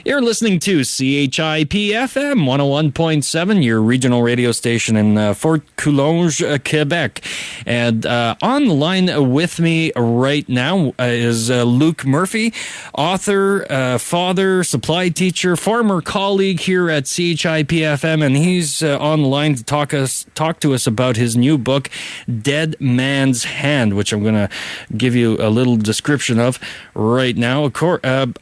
You're listening to CHIP-FM 101.7, your regional radio station in Fort Coulonge, Quebec. And on the line with me right now is Luke Murphy, author, father, supply teacher, former colleague here at CHIP-FM, and he's on the line to talk to us about his new book, Dead Man's Hand, which I'm going to give you a little description of right now.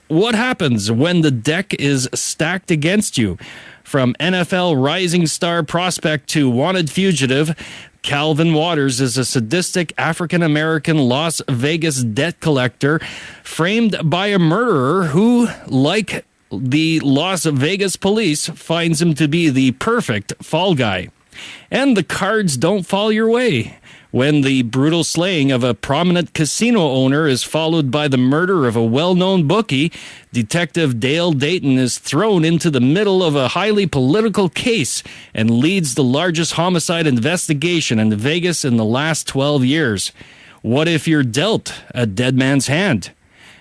What happens when the deck is stacked against you? From NFL rising star prospect to wanted fugitive, Calvin Waters is a sadistic African-American Las Vegas debt collector framed by a murderer who, like the Las Vegas police, finds him to be the perfect fall guy. And the cards don't fall your way when the brutal slaying of a prominent casino owner is followed by the murder of a well-known bookie. Detective Dale Dayton is thrown into the middle of a highly political case and leads the largest homicide investigation in Vegas in the last 12 years. What if you're dealt a dead man's hand?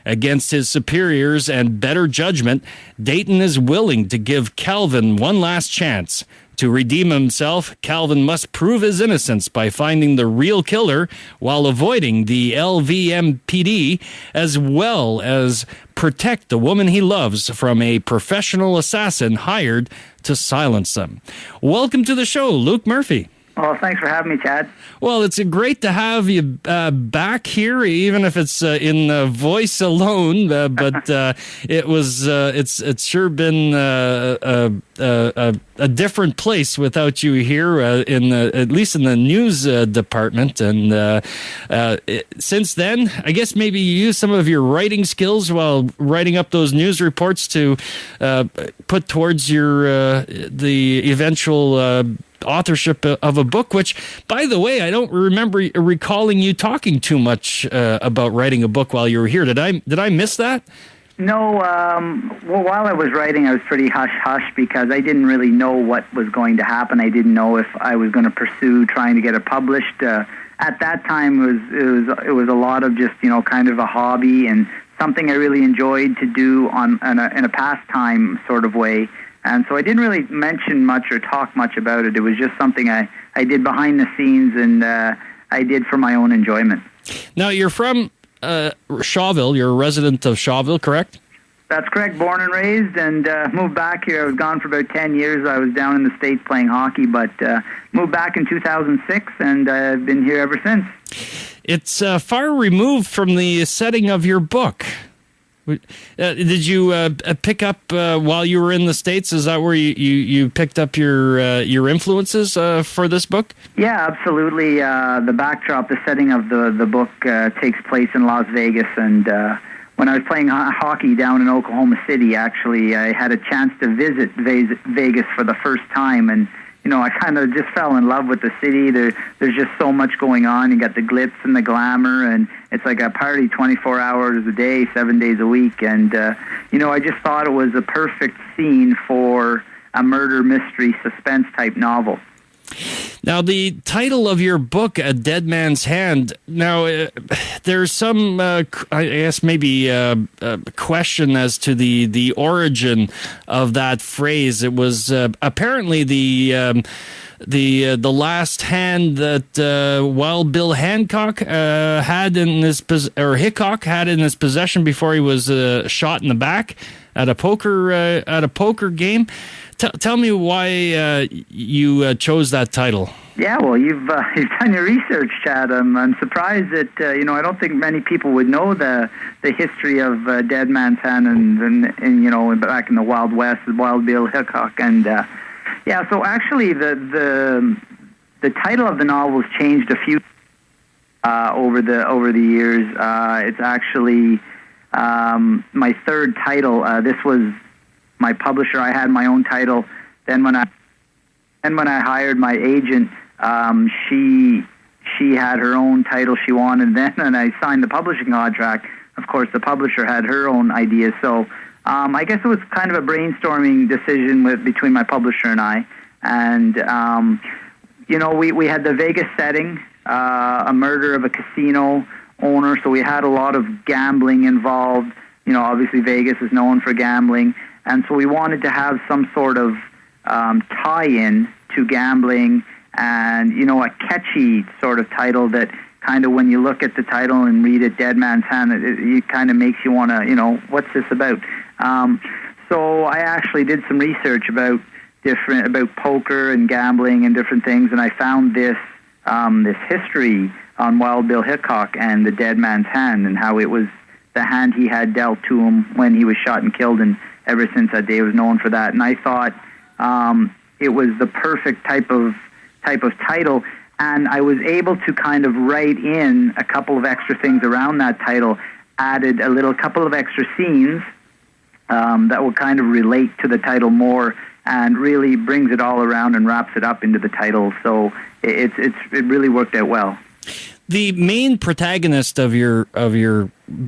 Against his superiors and better judgment, Dayton is willing to give Calvin one last chance. To redeem himself, Calvin must prove his innocence by finding the real killer while avoiding the LVMPD, as well as protect the woman he loves from a professional assassin hired to silence them. Welcome to the show, Luke Murphy. Well, thanks for having me, Chad. Well, it's great to have you back here, even if it's in voice alone. But it's sure been a different place without you here, at least in the news department. And since then, I guess maybe you use some of your writing skills while writing up those news reports to put towards your the eventual authorship of a book, which, by the way, I don't remember recalling you talking too much about writing a book while you were here. Did I miss that? No. Well, while I was writing, I was pretty hush-hush because I didn't really know what was going to happen. I didn't know if I was going to pursue trying to get it published. At that time, it was a lot of just, kind of a hobby and something I really enjoyed to do in a pastime sort of way. And so I didn't really mention much or talk much about it. It was just something I did behind the scenes, and I did for my own enjoyment. Now, you're from Shawville. You're a resident of Shawville, correct? That's correct. Born and raised, and moved back here. I was gone for about 10 years. I was down in the States playing hockey, but moved back in 2006, and I've been here ever since. It's far removed from the setting of your book. Did you pick up while you were in the States? Is that where you picked up your influences for this book? Yeah, absolutely. The backdrop, the setting of the book takes place in Las Vegas, and when I was playing hockey down in Oklahoma City, actually, I had a chance to visit Vegas for the first time, and I kind of just fell in love with the city. There's just so much going on. You got the glitz and the glamour, and it's like a party 24 hours a day, 7 days a week. And, I just thought it was a perfect scene for a murder mystery suspense type novel. Now, the title of your book, A Dead Man's Hand, now, there's some, I guess, maybe a question as to the origin of that phrase. It was apparently the last hand that Wild Bill Hancock had in his Hickok had in his possession before he was shot in the back at a poker game. Tell me why you chose that title. Yeah, well, you've done your research, Chad. I'm surprised that I don't think many people would know the history of Dead Man's Hand and back in the Wild West, Wild Bill Hickok, and So actually, the title of the novel has changed a few over the years. It's actually my third title. This was my publisher. I had my own title. Then when I hired my agent, she had her own title she wanted. Then and I signed the publishing contract. Of course, the publisher had her own ideas. So I guess it was kind of a brainstorming decision between my publisher and I. And we had the Vegas setting, a murder of a casino owner. So we had a lot of gambling involved. Obviously Vegas is known for gambling. And so we wanted to have some sort of tie-in to gambling and, a catchy sort of title that kind of, when you look at the title and read it, Dead Man's Hand, it kind of makes you want to, what's this about? So I actually did some research about poker and gambling and different things, and I found this history on Wild Bill Hickok and the Dead Man's Hand, and how it was the hand he had dealt to him when he was shot and killed, and ever since that day was known for that. And I thought it was the perfect type of title, and I was able to kind of write in a couple of extra things around that title, added a couple of extra scenes that will kind of relate to the title more, and really brings it all around and wraps it up into the title. So it really worked out well. The main protagonist of your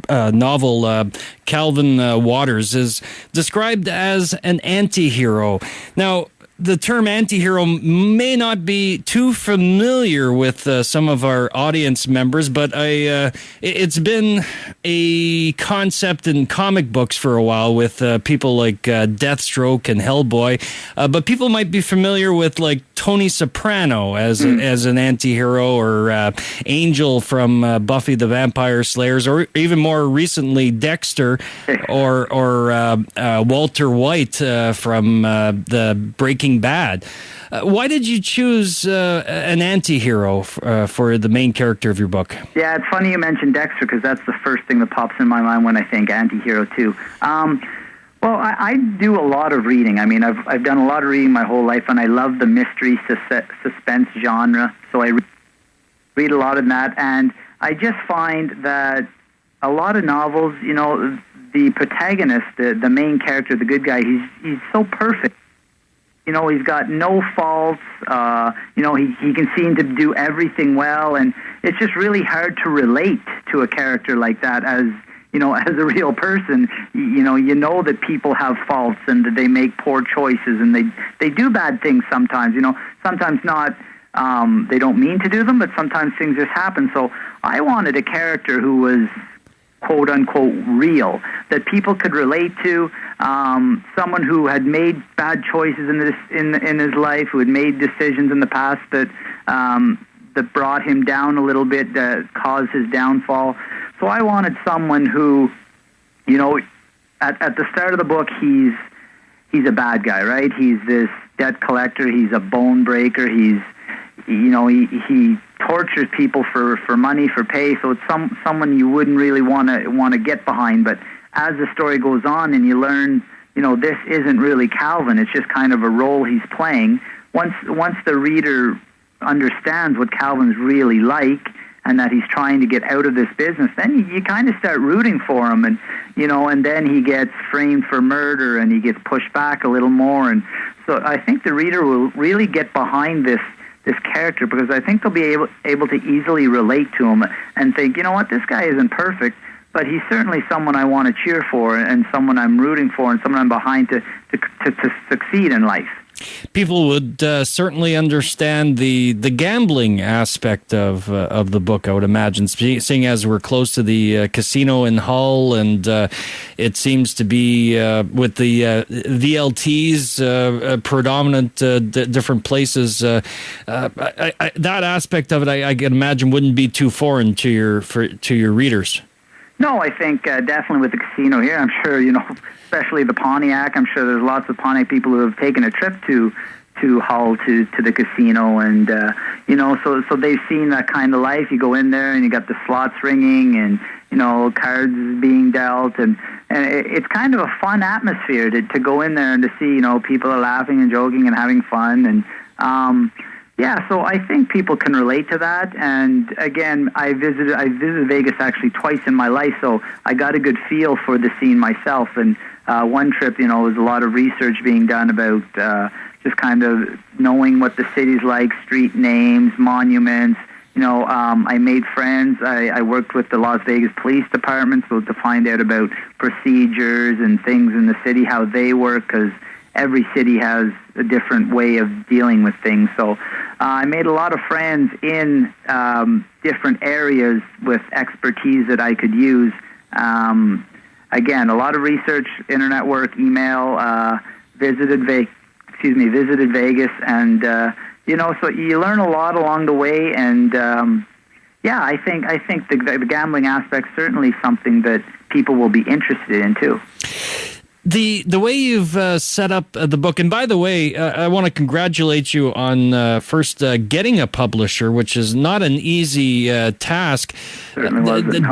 novel, Calvin Waters, is described as an anti-hero. Now, the term anti-hero may not be too familiar with some of our audience members, but it's been a concept in comic books for a while with people like Deathstroke and Hellboy. But people might be familiar with like Tony Soprano as an anti-hero, or Angel from Buffy the Vampire Slayers, or even more recently Dexter, or Walter White from the Breaking Bad. Why did you choose an anti-hero for the main character of your book? Yeah, it's funny you mentioned Dexter, because that's the first thing that pops in my mind when I think anti-hero too. Well, I do a lot of reading. I mean, I've done a lot of reading my whole life, and I love the mystery suspense genre. So I read a lot of that, and I just find that a lot of novels, the protagonist, the main character, the good guy, he's so perfect. He's got no faults. He can seem to do everything well, and it's just really hard to relate to a character like that as a real person. You know that people have faults and that they make poor choices and they do bad things sometimes. Sometimes not. They don't mean to do them, but sometimes things just happen. So I wanted a character who was quote unquote real, that people could relate to, someone who had made bad choices in his life, who had made decisions in the past that brought him down a little bit, that caused his downfall. So I wanted someone who, at the start of the book, he's a bad guy, right? He's this debt collector. He's a bone breaker. He tortures people for money, for pay. So it's someone you wouldn't really want to get behind. But as the story goes on and you learn, this isn't really Calvin. It's just kind of a role he's playing. Once the reader understands what Calvin's really like, and that he's trying to get out of this business, then you kind of start rooting for him, and and then he gets framed for murder, and he gets pushed back a little more, and so I think the reader will really get behind this character, because I think they'll be able to easily relate to him and think, this guy isn't perfect, but he's certainly someone I want to cheer for, and someone I'm rooting for, and someone I'm behind to succeed in life. People would certainly understand the gambling aspect of the book, I would imagine, seeing as we're close to the casino in Hull, and it seems to be with the VLTs predominant different places. That aspect of it, I can imagine, wouldn't be too foreign to your readers. No, I think definitely with the casino here, I'm sure, especially the Pontiac, I'm sure there's lots of Pontiac people who have taken a trip to Hull, to the casino, and, so they've seen that kind of life. You go in there and you got the slots ringing and, cards being dealt, and it's kind of a fun atmosphere to go in there and to see, people are laughing and joking and having fun, and, so I think people can relate to that. And again, I visited Vegas actually twice in my life, so I got a good feel for the scene myself. And one trip, was a lot of research being done about just kind of knowing what the city's like, street names, monuments. I made friends. I worked with the Las Vegas Police Department, so to find out about procedures and things in the city, how they work, because every city has a different way of dealing with things. So I made a lot of friends in different areas with expertise that I could use. again, a lot of research, internet work, email, visited Vegas, and so you learn a lot along the way. And I think the gambling aspect is certainly something that people will be interested in too. The way you've set up the book, and by the way, I want to congratulate you on first getting a publisher, which is not an easy task. Certainly wasn't.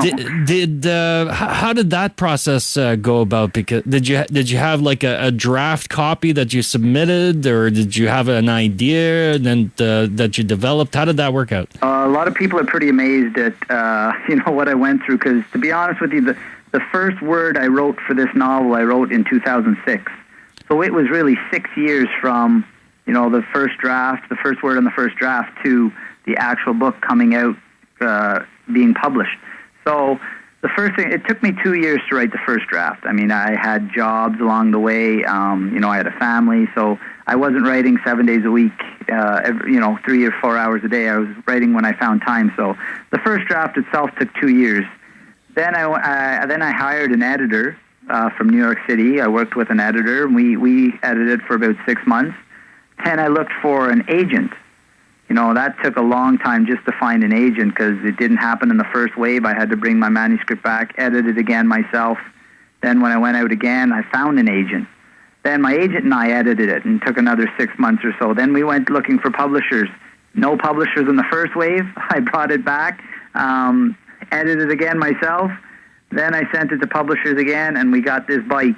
How did that process go about? Because did you have like a draft copy that you submitted, or did you have an idea that you developed? How did that work out? A lot of people are pretty amazed at what I went through, because to be honest with you, the first word I wrote for this novel, I wrote in 2006. So it was really 6 years from, the first draft, the first word on the first draft, to the actual book coming out, being published. So the first thing, it took me 2 years to write the first draft. I mean, I had jobs along the way. I had a family, so I wasn't writing 7 days a week, 3 or 4 hours a day. I was writing when I found time. So the first draft itself took 2 years. Then I hired an editor from New York City. I worked with an editor. We edited for about 6 months. Then I looked for an agent. That took a long time just to find an agent, because it didn't happen in the first wave. I had to bring my manuscript back, edit it again myself. Then when I went out again, I found an agent. Then my agent and I edited it, and took another 6 months or so. Then we went looking for publishers. No publishers in the first wave. I brought it back. Edited again myself. Then I sent it to publishers again, and we got this bite.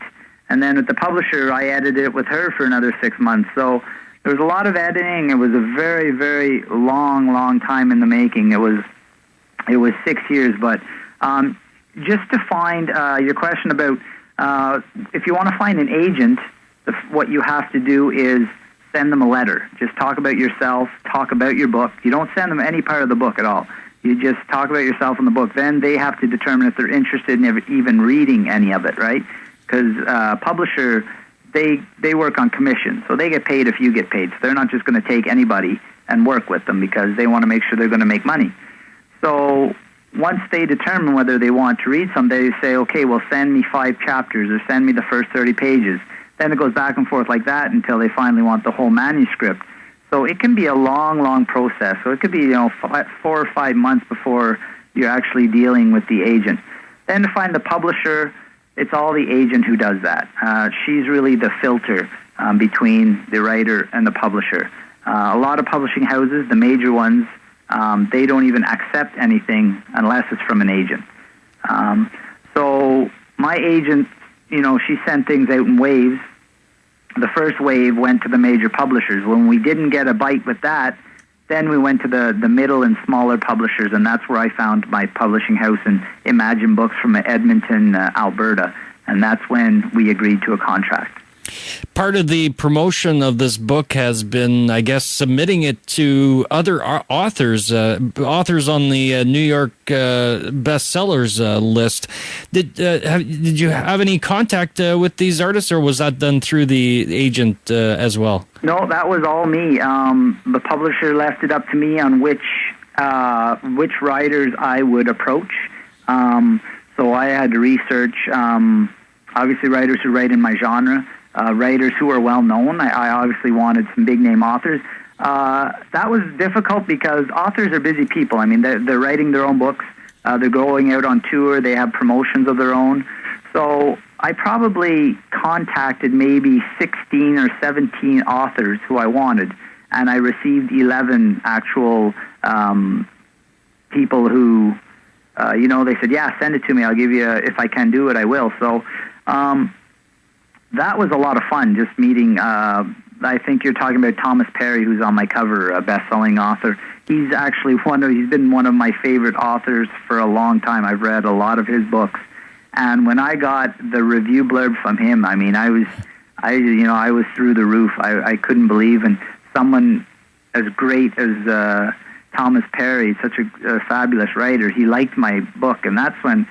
And then with the publisher, I edited it with her for another 6 months. So there was a lot of editing. It was a very, very long time in the making. It was 6 years. But just to find your question about if you want to find an agent, what you have to do is send them a letter. Just talk about yourself, talk about your book. You don't send them any part of the book at all. You just talk about yourself in the book. Then they have to determine if they're interested in even reading any of it, right? Because publisher, they work on commission, so they get paid if you get paid. So they're not just going to take anybody and work with them, because they want to make sure they're going to make money. So once they determine whether they want to read some, they say, okay, well, send me 5 chapters, or send me the first 30 pages. Then it goes back and forth like that until they finally want the whole manuscript. So it can be a long process. So it could be 4 or 5 months before you're actually dealing with the agent. Then to find the publisher, it's all the agent who does that. She's really the filter between the writer and the publisher. A lot of publishing houses, the major ones, they don't even accept anything unless it's from an agent. So my agent, she sent things out in waves. The first wave went to the major publishers. When we didn't get a bite with that, then we went to the middle and smaller publishers, and that's where I found my publishing house in Imagine Books from Edmonton, Alberta, and that's when we agreed to a contract. Part of the promotion of this book has been, I guess, submitting it to other authors on the New York bestsellers list. Did you have any contact with these artists, or was that done through the agent as well? No, that was all me. The publisher left it up to me on which writers I would approach. So I had to research, obviously, writers who write in my genre. Writers who are well known. I obviously wanted some big name authors. That was difficult because authors are busy people. I mean, they're writing their own books. They're going out on tour. They have promotions of their own. So I probably contacted maybe 16 or 17 authors who I wanted, and I received 11 actual people who, they said, yeah, send it to me. I'll give you, if I can do it, I will. So that was a lot of fun, just meeting, I think you're talking about Thomas Perry, who's on my cover, a best-selling author. He's actually he's been one of my favorite authors for a long time. I've read a lot of his books. And when I got the review blurb from him, I mean, I was through the roof. I couldn't believe, and someone as great as Thomas Perry, such a fabulous writer, he liked my book. And that's when,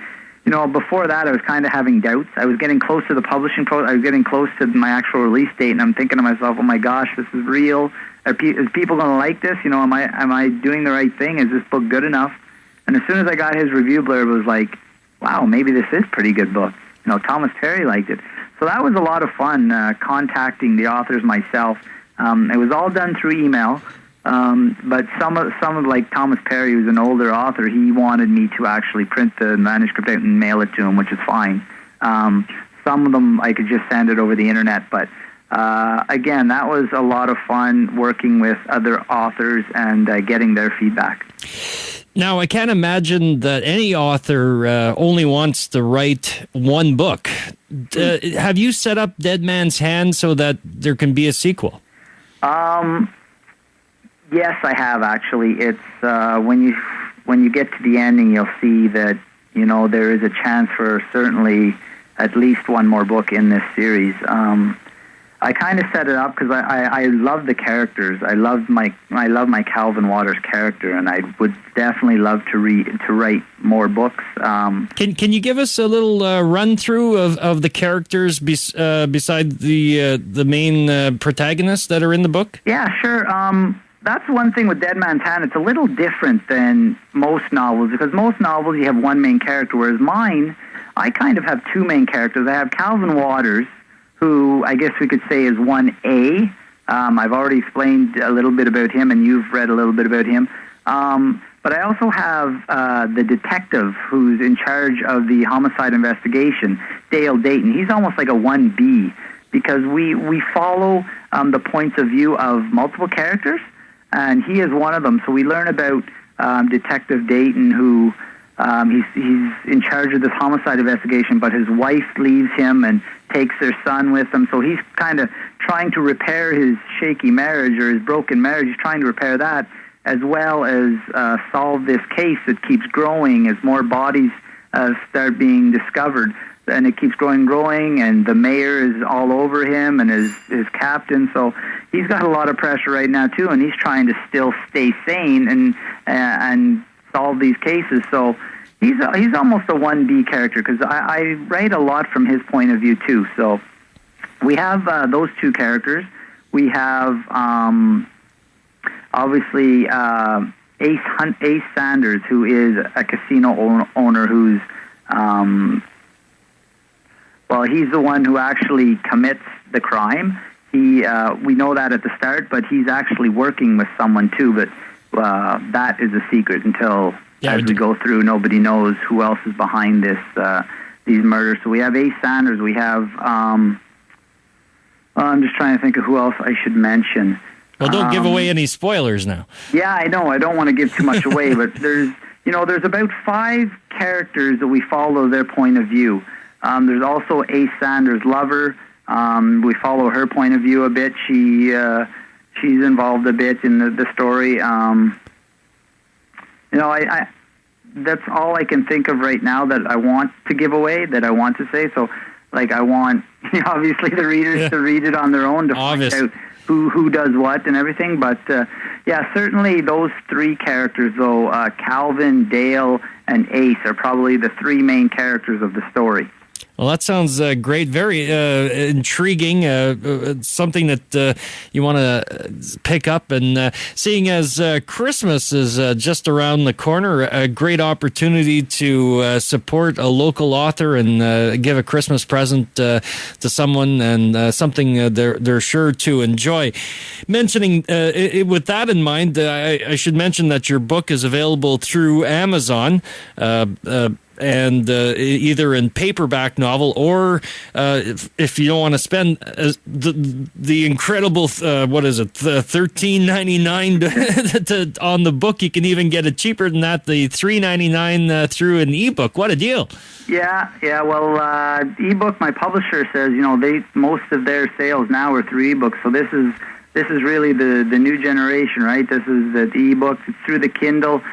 before that, I was kind of having doubts. I was getting close to the publishing process. I was getting close to my actual release date, and I'm thinking to myself, oh my gosh, this is real. Is people going to like this? Am I doing the right thing? Is this book good enough? And as soon as I got his review blurb, it was like, wow, maybe this is a pretty good book. Thomas Perry liked it. So that was a lot of fun, contacting the authors myself. It was all done through email, but some of like Thomas Perry, who's an older author, he wanted me to actually print the manuscript out and mail it to him, which is fine. Some of them I could just send it over the internet, but again, that was a lot of fun working with other authors and getting their feedback. Now, I can't imagine that any author only wants to write one book. Have you set up Dead Man's Hand so that there can be a sequel? Yes, I have actually. It's when you get to the ending, you'll see that there is a chance for certainly at least one more book in this series. I kind of set it up because I love the characters. I love my Calvin Waters character, and I would definitely love to write more books. Can you give us a little run through of the characters beside the main protagonists that are in the book? Yeah, sure. That's one thing with Dead Man's Hand. It's a little different than most novels, because most novels you have one main character, whereas mine, I kind of have two main characters. I have Calvin Waters, who I guess we could say is 1A. I've already explained a little bit about him, and you've read a little bit about him. But I also have the detective who's in charge of the homicide investigation, Dale Dayton. He's almost like a 1B, because we follow the points of view of multiple characters, and he is one of them. So we learn about Detective Dayton, who he's in charge of this homicide investigation, but his wife leaves him and takes their son with him. So he's kind of trying to repair his shaky marriage or his broken marriage. He's trying to repair that, as well as solve this case that keeps growing as more bodies start being discovered. And it keeps growing, and the mayor is all over him and his captain. So he's got a lot of pressure right now too, and he's trying to still stay sane and solve these cases. So he's almost a 1B character, because I write a lot from his point of view too. So we have those two characters. We have obviously Ace Sanders, who is a casino owner who's he's the one who actually commits the crime. We know that at the start, but he's actually working with someone too. But that is a secret until as we go through. Nobody knows who else is behind these murders. So we have Ace Sanders. We have I'm just trying to think of who else I should mention. Well, don't give away any spoilers now. Yeah, I know. I don't want to give too much away, but there's about 5 characters that we follow their point of view. There's also Ace Sanders' lover. We follow her point of view a bit. She's involved a bit in the story. That's all I can think of right now that I want to give away, that I want to say. So, I want obviously the readers to read it on their own to find out who does what and everything. But certainly those 3 characters, though, Calvin, Dale, and Ace, are probably the 3 main characters of the story. Well, that sounds great. Very intriguing. Something that you want to pick up. And seeing as Christmas is just around the corner, a great opportunity to support a local author and give a Christmas present to someone, and something they're sure to enjoy. Mentioning with that in mind, I should mention that your book is available through Amazon. And either in paperback novel, or if you don't want to spend the incredible $13.99 on the book, you can even get it cheaper than that, the $3.99 through an ebook. What a deal! Yeah. Well, ebook, my publisher says most of their sales now are through ebooks. So this is really the new generation, right? This is the ebook. It's through the Kindle.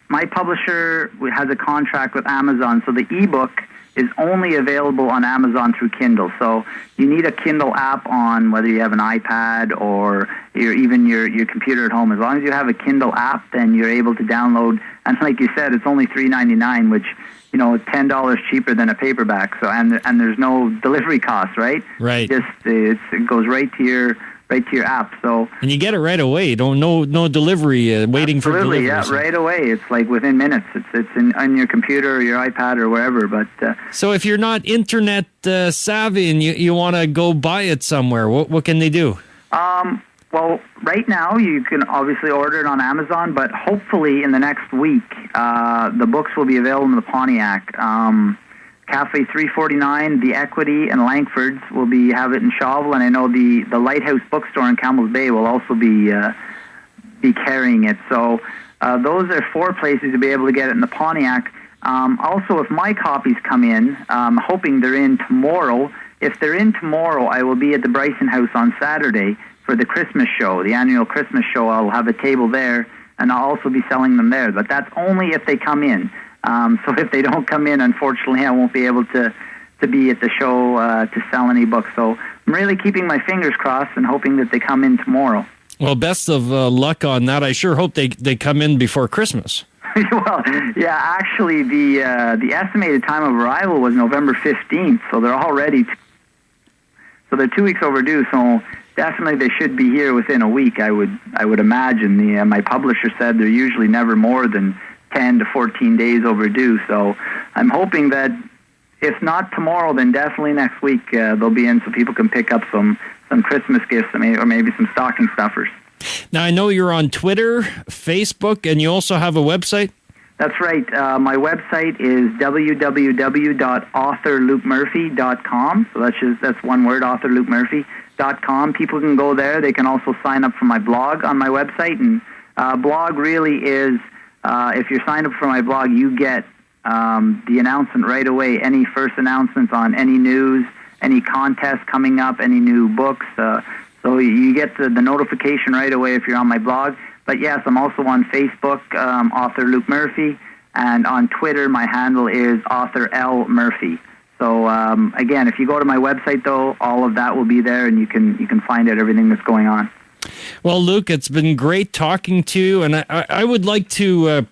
My publisher has a contract with Amazon, so the ebook is only available on Amazon through Kindle. So you need a Kindle app on, whether you have an iPad or even your computer at home. As long as you have a Kindle app, then you're able to download. And like you said, it's only $3.99, which is $10 cheaper than a paperback. So and there's no delivery costs, right? Right. It goes right to your right to your app. So and you get it right away. No delivery waiting for delivery. Absolutely, yeah, right away. It's like within minutes. It's on your computer or your iPad or wherever. But so if you're not internet savvy and you want to go buy it somewhere, what can they do? Well, right now you can obviously order it on Amazon, but hopefully in the next week the books will be available in the Pontiac. Cafe 349, The Equity, and Langford's will have it in Shawville, and I know the Lighthouse Bookstore in Campbell's Bay will also be carrying it. So those are 4 places to be able to get it in the Pontiac. Also, if my copies come in, I'm hoping they're in tomorrow. If they're in tomorrow, I will be at the Bryson House on Saturday for the Christmas show, the annual Christmas show. I'll have a table there, and I'll also be selling them there. But that's only if they come in. So if they don't come in, unfortunately, I won't be able to be at the show to sell any books. So I'm really keeping my fingers crossed and hoping that they come in tomorrow. Well, best of luck on that. I sure hope they come in before Christmas. Well, yeah, actually, the estimated time of arrival was November 15th, so they're all ready. So they're 2 weeks overdue, so definitely they should be here within a week, I would imagine. My publisher said they're usually never more than 10 to 14 days overdue, so I'm hoping that if not tomorrow, then definitely next week they'll be in so people can pick up some Christmas gifts or maybe some stocking stuffers. Now, I know you're on Twitter, Facebook, and you also have a website? That's right. My website is www.authorlukemurphy.com. So that's one word, authorlukemurphy.com. People can go there. They can also sign up for my blog on my website. And blog really is, if you're signed up for my blog, you get the announcement right away, any first announcements on any news, any contests coming up, any new books. So you get the notification right away if you're on my blog. But yes, I'm also on Facebook, author Luke Murphy, and on Twitter, my handle is author L Murphy. So again, if you go to my website, though, all of that will be there, and you can find out everything that's going on. Well, Luke, it's been great talking to you, and I would like to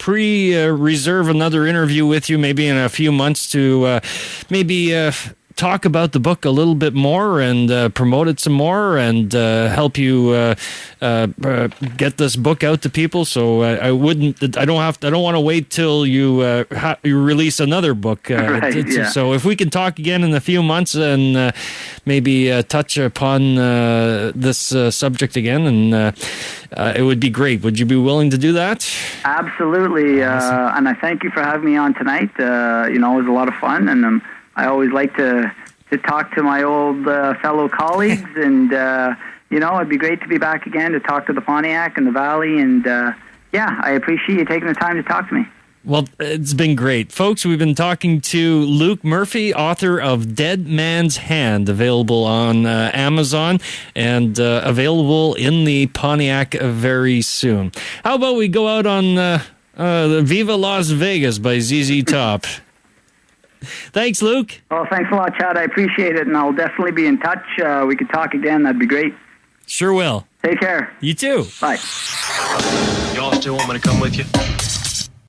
reserve another interview with you, maybe in a few months, to maybe talk about the book a little bit more and promote it some more and help you get this book out to people. So I don't want to wait till you release another book. Right, yeah. So if we can talk again in a few months and maybe touch upon this subject again, and it would be great. Would you be willing to do that? Absolutely. Awesome. And I thank you for having me on tonight. It was a lot of fun, and I always like to talk to my old fellow colleagues, and it'd be great to be back again to talk to the Pontiac and the Valley, and I appreciate you taking the time to talk to me. Well, it's been great. Folks, we've been talking to Luke Murphy, author of Dead Man's Hand, available on Amazon and available in the Pontiac very soon. How about we go out on the Viva Las Vegas by ZZ Top? Thanks, Luke. Well, thanks a lot, Chad. I appreciate it, and I'll definitely be in touch. We could talk again. That'd be great. Sure will. Take care. You too. Bye. Y'all still want me to come with you?